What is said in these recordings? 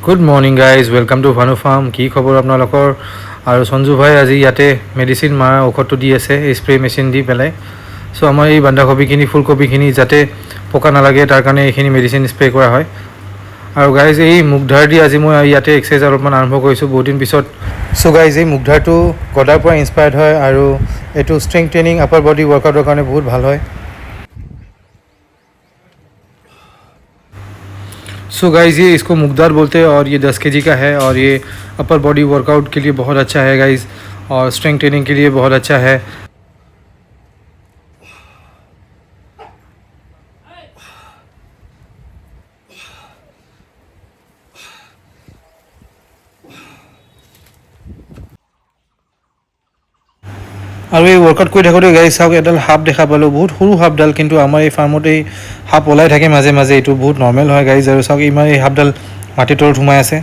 Good morning guys, welcome to Bhanu farm. কি খবৰ আপোনালোকৰ? আৰু সঞ্জু ভাই আজি ইয়াতে মেডিচিন মাৰা ঔষধটো দি আছে, এই স্প্ৰে মেচিন দি পেলাই। চ' আমাৰ এই বন্ধাকবিখিনি ফুলকবিখিনি যাতে পকা নালাগে তাৰ কাৰণে এইখিনি মেডিচিন স্প্ৰে কৰা হয়। আৰু গাইজ এই মুগধাৰ দি আজি মই ইয়াতে এক্সাৰচাইজ অলপমান আৰম্ভ কৰিছোঁ বহুত দিন পিছত। চ' গাইজ এই মুগধাৰটো গদাৰ পৰা ইনস্পায়াৰ্ড হয় আৰু এইটো ষ্ট্ৰেংথ ট্ৰেইনিং আপাৰ বডি ৱৰ্কআউটৰ কাৰণে বহুত ভাল হয়। सो गाइज़ ये इसको मुगदार बोलते हैं और ये 10 kg का है और ये अपर बॉडी वर्कआउट के लिए बहुत अच्छा है गाइज़, और स्ट्रेंथ ट्रेनिंग के लिए बहुत अच्छा है। আৰু এই ৱৰ্কআউট কৰি থাকোঁতে গাইজ চাওক, এডাল সাপ দেখা পালোঁ, বহুত সৰু সাপডাল, কিন্তু আমাৰ এই ফাৰ্মত এই সাপ ওলাই থাকে মাজে মাজে, এইটো বহুত নৰ্মেল হয় গাইজ। আৰু চাওক ইমান এই সাপডাল মাটিৰ তলত সোমাই আছে।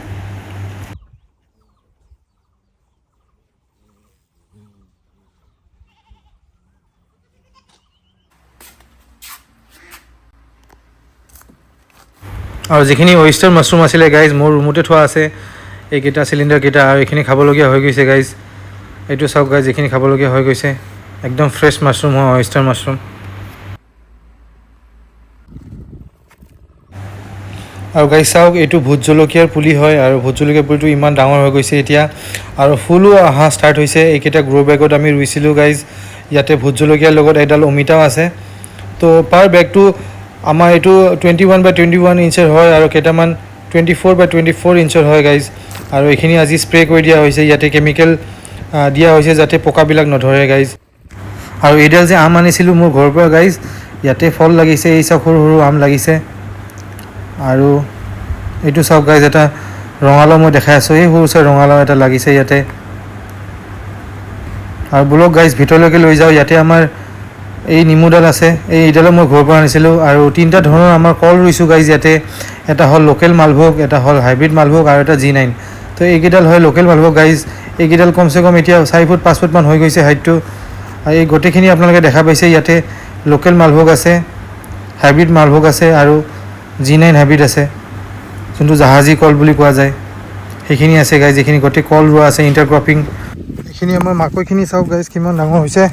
আৰু যিখিনি oyster মাছৰুম আছিলে গাইজ মোৰ ৰুমতে থোৱা আছে, এইকেইটা চিলিণ্ডাৰকেইটা, আৰু এইখিনি খাবলগীয়া হৈ গৈছে গাইজ। এইটো চাওক গাইজ, এইখিনি খাবলগীয়া হৈ গৈছে, একদম ফ্ৰেছ মাছৰুম হয়, oyster মাছৰুম। আৰু গাইজ চাওক, এইটো ভোট জলকীয়াৰ পুলি হয়, আৰু ভোট জলকীয়াৰ পুলিটো ইমান ডাঙৰ হৈ গৈছে এতিয়া, আৰু ফুলো অহা ষ্টাৰ্ট হৈছে। এইকেইটা গ্ৰ' বেগত আমি ৰুইছিলোঁ গাইজ। ইয়াতে ভোট জলকীয়াৰ লগত এডাল অমিতাও আছে। তো পাৰ বেগটো আমাৰ এইটো 21x21 ইঞ্চৰ হয়, আৰু কেইটামান 24x24 ইঞ্চৰ হয় গাইজ। আৰু এইখিনি আজি স্প্ৰে কৰি দিয়া হৈছে, ইয়াতে কেমিকেল দিয়া হৈছে যাতে পকাবিলাক নধৰে গাইজ। আৰু এইডাল যে আম আনিছিলোঁ মোৰ ঘৰৰ পৰা গাইজ, ইয়াতে ফল লাগিছে, এই চাওক সৰু সৰু আম লাগিছে। আৰু এইটো চাওক গাইজ, এটা ৰঙালাও মই দেখাই আছোঁ, এই সৰু চাই ৰঙালাও এটা লাগিছে ইয়াতে। আৰু বলক গাইজ ভিতৰলৈকে লৈ যাওঁ, ইয়াতে আমাৰ এই নেমুডাল আছে, এইডালো মই ঘৰৰ পৰা আনিছিলোঁ। আৰু তিনিটা ধৰণৰ আমাৰ কল ৰুইছোঁ গাইজ ইয়াতে, এটা হ'ল লোকেল মালভোগ, এটা হ'ল হাইব্ৰিড মালভোগ, আৰু এটা G9। তো এইকেইডাল হয় লোকেল মালভোগ গাইজ। এইকেইডাল কমচে কম এতিয়া 4 ফুট 5 ফুটমান হৈ গৈছে হাইটটো। আৰু এই গোটেইখিনি আপোনালোকে দেখা পাইছে, ইয়াতে লোকেল মালভোগ আছে, হাইব্ৰিড মালভোগ আছে, আৰু G9 হাইব্ৰিড আছে, যোনটো জাহাজী কল বুলি কোৱা যায়, সেইখিনি আছে গাইজ। এইখিনি গোটেই কল ৰোৱা আছে, ইণ্টাৰক্ৰপিং। এইখিনি আমাৰ মাকৈখিনি চাওক গাইজ কিমান ডাঙৰ হৈছে,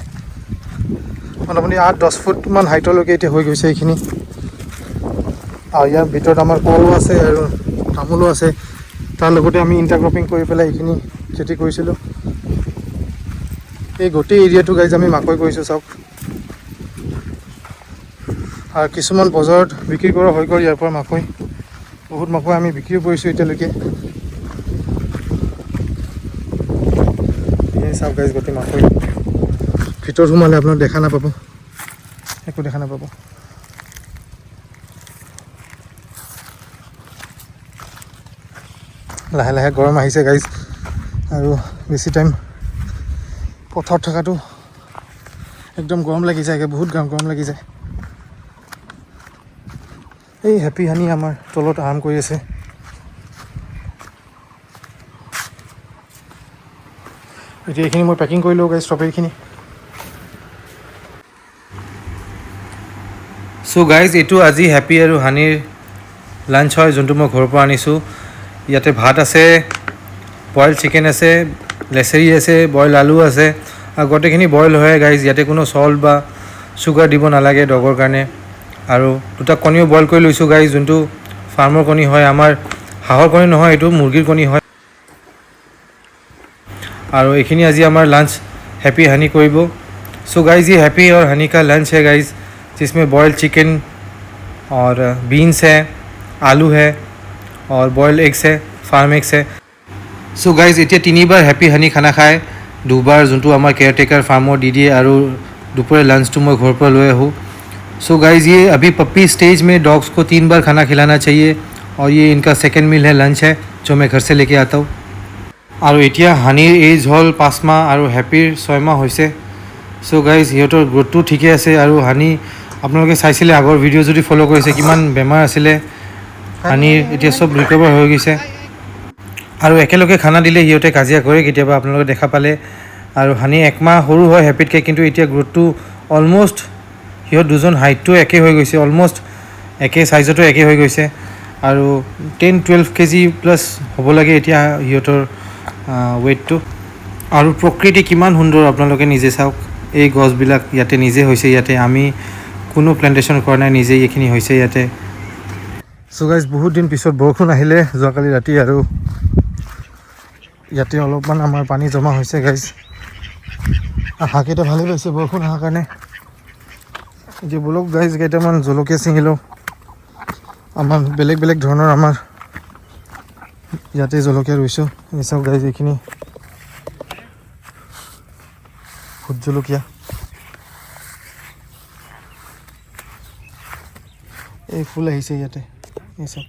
মোটামুটি 8-10 ফুটমান হাইটলৈকে এতিয়া হৈ গৈছে এইখিনি। আৰু ইয়াৰ ভিতৰত আমাৰ কলো আছে আৰু তামোলো আছে, তাৰ লগতে আমি ইণ্টাৰক্ৰপিং কৰি পেলাই এইখিনি খেতি কৰিছিলোঁ। এই গোটেই এৰিয়াটো গাইজ আমি মাকৈ কৰিছোঁ চাওক। আৰু কিছুমান বজাৰত বিক্ৰী কৰা হৈ গ'ল ইয়াৰ পৰা মাকৈ, বহুত মাকৈ আমি বিক্ৰীও কৰিছোঁ এতিয়ালৈকে। এই চাওক গাইজ গোটেই মাকৈ, ভিতৰত সোমালে আপোনাক দেখা নাপাব, একো দেখা নাপাব। লাহে লাহে গৰম আহিছে গাইজ, আৰু বেছি টাইম পথাৰত থকাটো একদম গৰম লাগি যায়, বহুত গৰম লাগি যায়। এই হেপী হানি আমাৰ তলত আৰাম কৰি আছে। এতিয়া এইখিনি মই পেকিং কৰি লওঁ গাইজ, ষ্ট্ৰবেৰীখিনি। চ' গাইজ এইটো আজি হেপী আৰু হানিৰ লাঞ্চ হয়, যোনটো মই ঘৰৰ পৰা আনিছোঁ। ইয়াতে ভাত আছে, বইল চিকেন আছে, লেচেৰি আছে, বইল আলু আছে, আৰু গোটেইখিনি বইল হয় গাইজ। ইয়াতে কোনো চল্ট বা চুগাৰ দিব নালাগে ডগৰ কাৰণে। আৰু দুটা কণীও বইল কৰি লৈছোঁ গাইজ, যোনটো ফাৰ্মৰ কণী হয়, আমাৰ হাঁহৰ কণী নহয়, এইটো মুৰ্গীৰ কণী হয়। और ये आज हमार लंच हैप्पी हनी को। सो गाइज़ ये हैप्पी और हनी का लंच है गाइज़, जिसमें बॉयल चिकन और बीन्स है, आलू है और बॉयल एग्स है, फार्म एग्स है। सो गाइज़ इतना 3 बार हैप्पी हनी खाना खाए, 2 बार जो हमारे केयरटेकर फार्मर दी दिए, और दोपहर लंच तो मैं घर पर लै आहूँ। सो गाइज़ ये अभी पप्पी स्टेज में डॉग्स को 3 बार खाना खिलाना चाहिए, और ये इनका सेकेंड मील है, लंच है, जो मैं घर से लेके आता हूँ। और इतना हानिर एज हल 5 माह और हैप्पीर 6 माह होइसे। सो गाइज सिहतर ग्रोथটো ঠিকে আছে। और हानि आपलोके চাইছিলে আগৰ ভিডিও যদি ফলো কৰিছে কিমান বেমাৰ আছিলে হানিৰ, এতিয়া সব ৰিকভাৰ হৈ গৈছে। আৰু একেলগে খানা দিলে সিহঁতে কাজিয়া কৰে কেতিয়াবা, আপোনালোকে দেখা পালে। আৰু হানি 1 মাহ সৰু হয় হেপিতকৈ, কিন্তু এতিয়া গ্ৰোথটো অলমোষ্ট সিহঁত দুজন হাইটটো একে হৈ গৈছে, অলমোষ্ট একে সাইজতো একে হৈ গৈছে। আৰু 10-12 কেজি প্লাছ হ'ব লাগে এতিয়া সিহঁতৰ ৱেইটটো। আৰু প্ৰকৃতি কিমান সুন্দৰ আপোনালোকে নিজে চাওক, এই গছবিলাক ইয়াতে নিজে হৈছে, ইয়াতে আমি কোনো প্লেণ্টেশ্যন কৰা নাই, নিজেই এইখিনি হৈছে ইয়াতে। চ' গাইজ বহুত দিন পিছত বৰষুণ আহিলে যোৱাকালি ৰাতি, আৰু ইয়াতে অলপমান আমাৰ পানী জমা হৈছে গাইজ। হাঁহকেইটা ভালেই পাইছে বৰষুণ অহাৰ কাৰণে। এতিয়া বলক গাইজ কেইটামান জলকীয়া ছিঙি লওঁ। আমাৰ বেলেগ বেলেগ ধৰণৰ আমাৰ ইয়াতে জলকীয়া ৰুইছোঁ। এই চাওক গাইজ, এইখিনি ভোট জলকীয়া, এই ফুল আহিছে ইয়াতে, এই চাওক।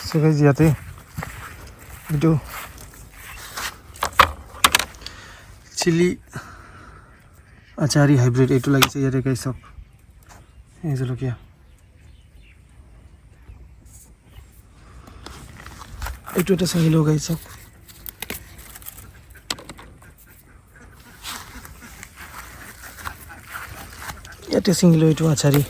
চ' গাইজ ইয়াতে এইটো চিলি আচাৰী হাইব্ৰিড এইটো লাগিছে ইয়াতে গাইজ চাওক, এই জলকীয়া। এইটো এটা ছিঙি লওঁ গাইজ চাওক। ইয়াতে ছিঙি লওঁ এইটো আচাৰী।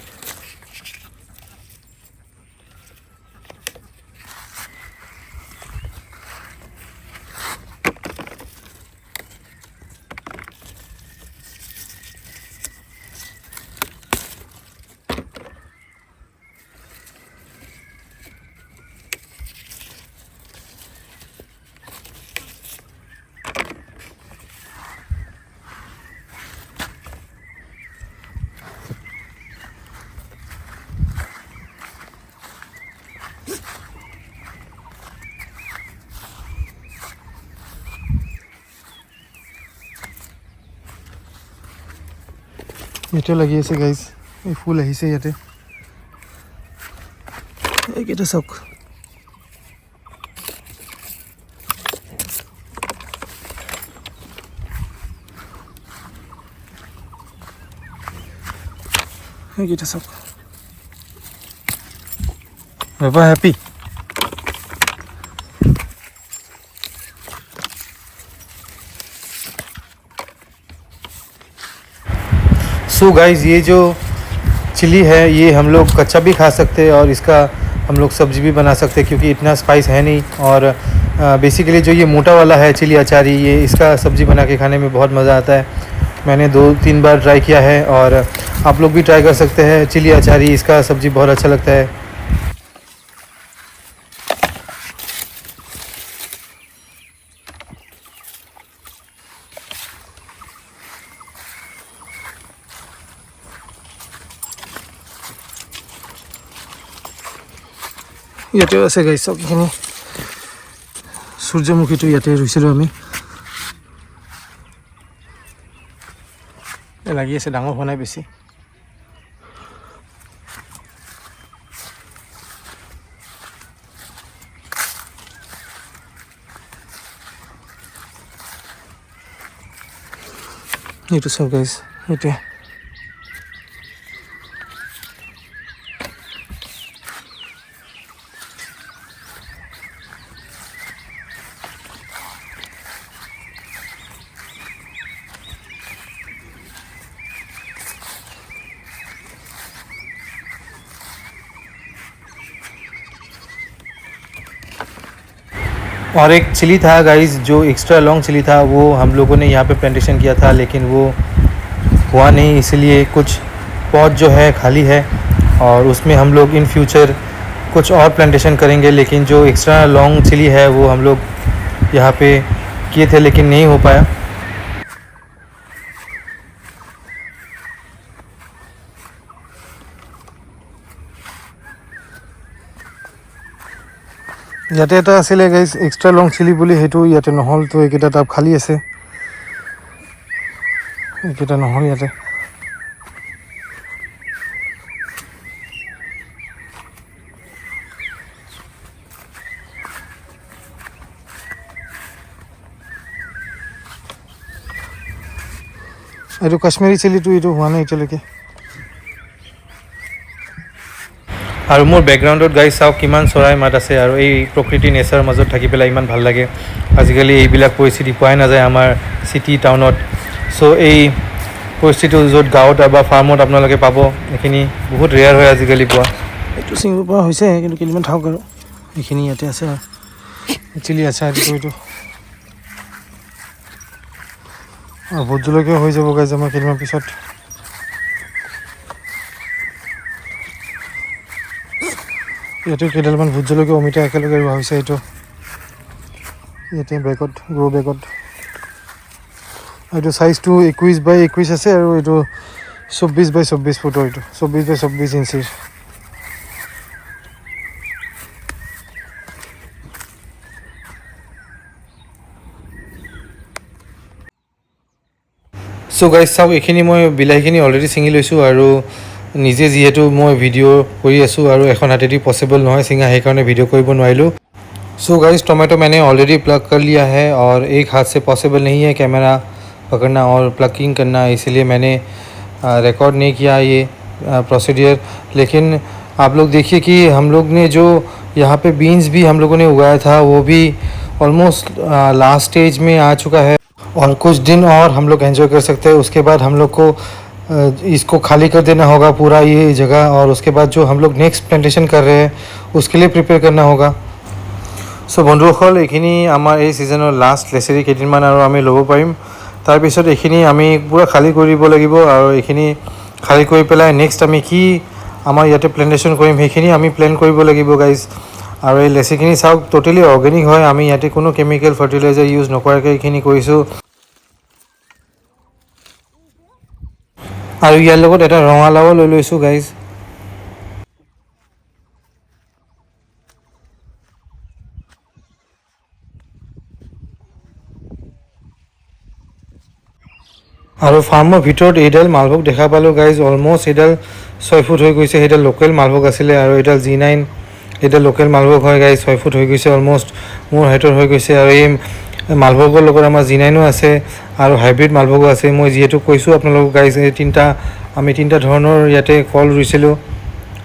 এইটো লাগি আছে গাইজ, এই ফুল আহিছে ইয়াতে, এইকেইটা চাওক। এইকেইটা চাওক। বাবা হ্যাপি। सो गाइस, ये जो चिली है ये हम लोग कच्चा भी खा सकते हैं और इसका हम लोग सब्ज़ी भी बना सकते हैं, क्योंकि इतना स्पाइस है नहीं। और बेसिकली जो ये मोटा वाला है चिली अचारी, ये इसका सब्ज़ी बना के खाने में बहुत मज़ा आता है। मैंने 2-3 बार ट्राई किया है और आप लोग भी ट्राई कर सकते हैं चिली अचारी, इसका सब्ज़ी बहुत अच्छा लगता है। ইয়াতেও আছে গাইজ চাওক, এইখিনি সূৰ্যমুখীটো ইয়াতে ৰুইছিলোঁ আমি। লাগি আছে, ডাঙৰ হোৱা নাই বেছি। এইটো চাওক গাইজ, এইটোৱে। और एक चिली था गाइस, जो एक्स्ट्रा लॉन्ग चिली था, वो हम लोगों ने यहाँ पे प्लांटेशन किया था, लेकिन वो हुआ नहीं, इसलिए कुछ पॉट जो है खाली है और उसमें हम लोग इन फ्यूचर कुछ और प्लांटेशन करेंगे। लेकिन जो एक्स्ट्रा लॉन्ग चिली है वो हम लोग यहाँ पे किए थे, लेकिन नहीं हो पाया। ইয়াতে এটা আছিলে গাইজ এক্সট্ৰা লং চিলি বুলি, সেইটো ইয়াতে নহ'ল, তো এইকেইটা টাব খালী আছে, এইকেইটা নহ'ল ইয়াতে। এইটো কাশ্মীৰী চিলিটো এইটো হোৱা নাই এতিয়ালৈকে। আৰু মোৰ বেকগ্ৰাউণ্ডত গাইজ চাওক কিমান চৰাই মাত আছে, আৰু এই প্ৰকৃতি নেচাৰৰ মাজত থাকি পেলাই ইমান ভাল লাগে। আজিকালি এইবিলাক পৰিস্থিতি পোৱাই নাযায় আমাৰ চিটি টাউনত। চ' এই পৰিস্থিতি য'ত গাঁৱত বা ফাৰ্মত আপোনালোকে পাব, এইখিনি বহুত ৰেয়াৰ হয় আজিকালি পোৱা। এইটো ছিঙিব পৰা হৈছে, কিন্তু কেইদিনমান থাকক আৰু। এইখিনি ইয়াতে আছে আৰু একচুৱেলি আছে এইটো ভোট জলকীয়া হৈ যাব গাইজ আমাৰ কেইদিনমান পিছত। ইয়াতে কেইডালমান ভোট জলকীয়া অমিতা একেলগে ৰোৱা হৈছে। এইটো ইয়াতে বেগত, গ্ৰ' বেগত। এইটো চাইজটো 21x21 আছে আৰু এইটো 24x24 ফুটৰ, এইটো 24x24 ইঞ্চিৰ। চ' গাইজ চাওক, এইখিনি মই বিলাহীখিনি অলৰেডি ছিঙি লৈছোঁ আৰু নিজে যিহেতু মই ভিডিঅ' কৰি আছোঁ আৰু এখন হাতেদি পচিবল নহয় ছিঙা, সেইকাৰণে ভিডিঅ' কৰিব নোৱাৰিলোঁ। सो गाइस टोमेटो मैंने ऑलरेडी प्लग कर लिया है और एक हाथ से पॉसिबल नहीं है कैमरा पकड़ना और प्लगिंग करना, इसलिए मैंने रिकॉर्ड नहीं किया ये प्रोसीडियर। लेकिन आप लोग देखिए कि हम लोग ने जो यहाँ पे बीन्स भी हम लोगों ने उगाया था वो भी ऑलमोस्ट लास्ट स्टेज में आ चुका है और कुछ दिन और हम लोग एंजॉय कर सकते हैं। उसके बाद हम लोग को इसको खाली कर देना होगा पूरा ये जगह, और उसके बाद जो हम लोग नेक्स्ट प्लांटेशन कर रहे हैं उसके लिए प्रिपेयर करना होगा। চ' বন্ধুসকল, এইখিনি আমাৰ এই ছিজনৰ লাষ্ট লেচেৰি কেইদিনমান আৰু আমি ল'ব পাৰিম। তাৰপিছত এইখিনি আমি পূৰা খালী কৰিব লাগিব আৰু এইখিনি খালী কৰি পেলাই নেক্সট আমি কি আমাৰ ইয়াতে প্লেণ্টেশ্যন কৰিম সেইখিনি আমি প্লেন কৰিব লাগিব গাইজ। আৰু এই লেচিখিনি চাওক, ট'টেলি অৰ্গেনিক হয়, আমি ইয়াতে কোনো কেমিকেল ফাৰ্টিলাইজাৰ ইউজ নকৰাকৈ এইখিনি কৰিছোঁ। আৰু ইয়াৰ লগত এটা ৰঙালাও লৈ লৈছোঁ গাইজ। আৰু ফাৰ্মৰ ভিতৰত এইডাল মালভোগ দেখা পালোঁ গাইজ, অলমষ্ট এইডাল 6 ফুট হৈ গৈছে। সেইডাল লোকেল মালভোগ আছিলে আৰু এইডাল G9 এইডাল লোকেল মালভোগ হয় গাইজ। 6 ফুট হৈ গৈছে, অলমষ্ট মোৰ হাইটৰ হৈ গৈছে। আৰু এই মালভোগৰ লগত আমাৰ G9ও আছে আৰু হাইব্ৰিড মালভোগো আছে। মই যিহেতু কৈছোঁ আপোনালোকক গাইজ, এই আমি তিনিটা ধৰণৰ ইয়াতে কল ৰুইছিলোঁ।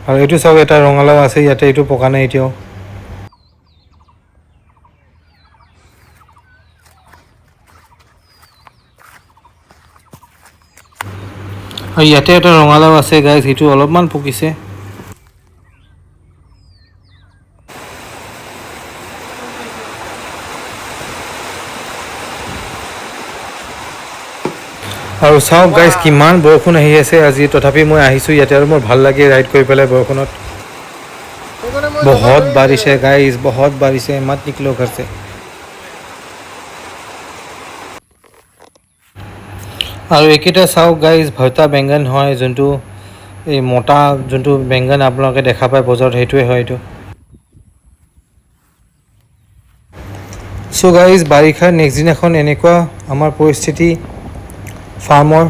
আৰু এইটো চাওক, এটা ৰঙালাও আছে ইয়াতে, এইটো পকা নাই এতিয়াও। আৰু ইয়াতে এটা ৰঙালাও আছে গাইজ, সেইটো অলপমান পকিছে। আৰু চাওক গাইজ, কিমান বৰষুণ আহি আছে আজি, তথাপি মই আহিছোঁ ইয়াতে আৰু মোৰ ভাল লাগে ৰাইড কৰি পেলাই বৰষুণত। বহুত বাৰিছ है गाइस, बहुत बारिश है, मत निकलो घर से। আৰু এইকেইটা চাওক গাইজ, ভৰ্তা বেংগন হয়, যোনটো এই মোটা যোনটো বেংগন আপোনালোকে দেখা পায় বজাৰত, সেইটোৱে হয় এইটো। চ' গাইজ, বাৰিষাৰ নেক্সট দিনাখন এনেকুৱা আমাৰ পৰিস্থিতি ফাৰ্মৰ।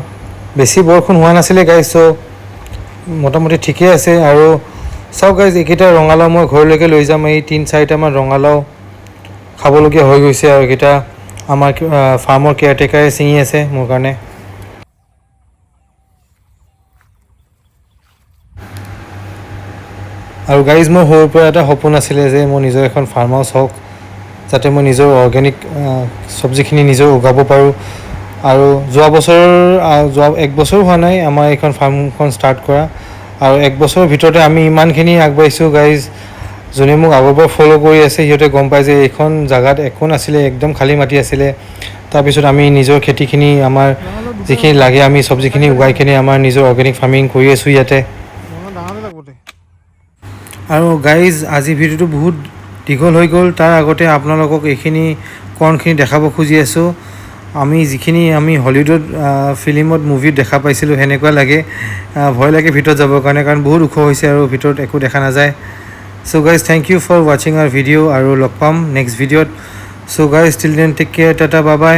বেছি বৰষুণ হোৱা নাছিলে গাইজ, চ' মোটামুটি ঠিকেই আছে। আৰু চাওক গাইজ, এইকেইটা ৰঙালাও মই ঘৰলৈকে লৈ যাম। এই 3-4টামান ৰঙালাও খাবলগীয়া হৈ গৈছে আৰু এইকেইটা আমাৰ ফাৰ্মৰ কেয়াৰটেকাৰে ছিঙি আছে মোৰ কাৰণে। আৰু গাইজ, মোৰ সৰুৰ পৰা এটা সপোন আছিলে যে মোৰ নিজৰ এখন ফাৰ্ম হাউচ হওক, যাতে মই নিজৰ অৰ্গেনিক চব্জিখিনি নিজৰ উগাব পাৰোঁ। আৰু যোৱা 1 বছৰ হোৱা নাই আমাৰ এইখন ফাৰ্মখন ষ্টাৰ্ট কৰা, আৰু 1 বছৰৰ ভিতৰতে আমি ইমানখিনি আগবাঢ়িছোঁ গাইজ। যোনে মোক আগৰ পৰা ফ'ল' কৰি আছে সিহঁতে গম পায় যে এইখন জেগাত একো নাছিলে, একদম খালী মাটি আছিলে। তাৰপিছত আমি নিজৰ খেতিখিনি, আমাৰ যিখিনি লাগে আমি চব্জিখিনি উগাই কিনে আমাৰ নিজৰ অৰ্গেনিক ফাৰ্মিং কৰি আছোঁ ইয়াতে। আৰু গাইজ, আজি ভিডিঅ'টো বহুত দীঘল হৈ গ'ল। তাৰ আগতে আপোনালোকক এইখিনি কৰ্ণখিনি দেখাব খুজি আছোঁ। আমি যিখিনি হলিউডত ফিল্মত মুভিত দেখা পাইছিলোঁ সেনেকুৱা লাগে। ভয় লাগে ভিতৰত যাবৰ কাৰণে, কাৰণ বহুত ওখ হৈছে আৰু ভিতৰত একো দেখা নাযায়। So' guys, thank you for ৱাচিং আৱাৰ ভিডিঅ' আৰু লগ পাম নেক্সট ভিডিঅ'ত। So' guys, till then take care, tata, bye বাই।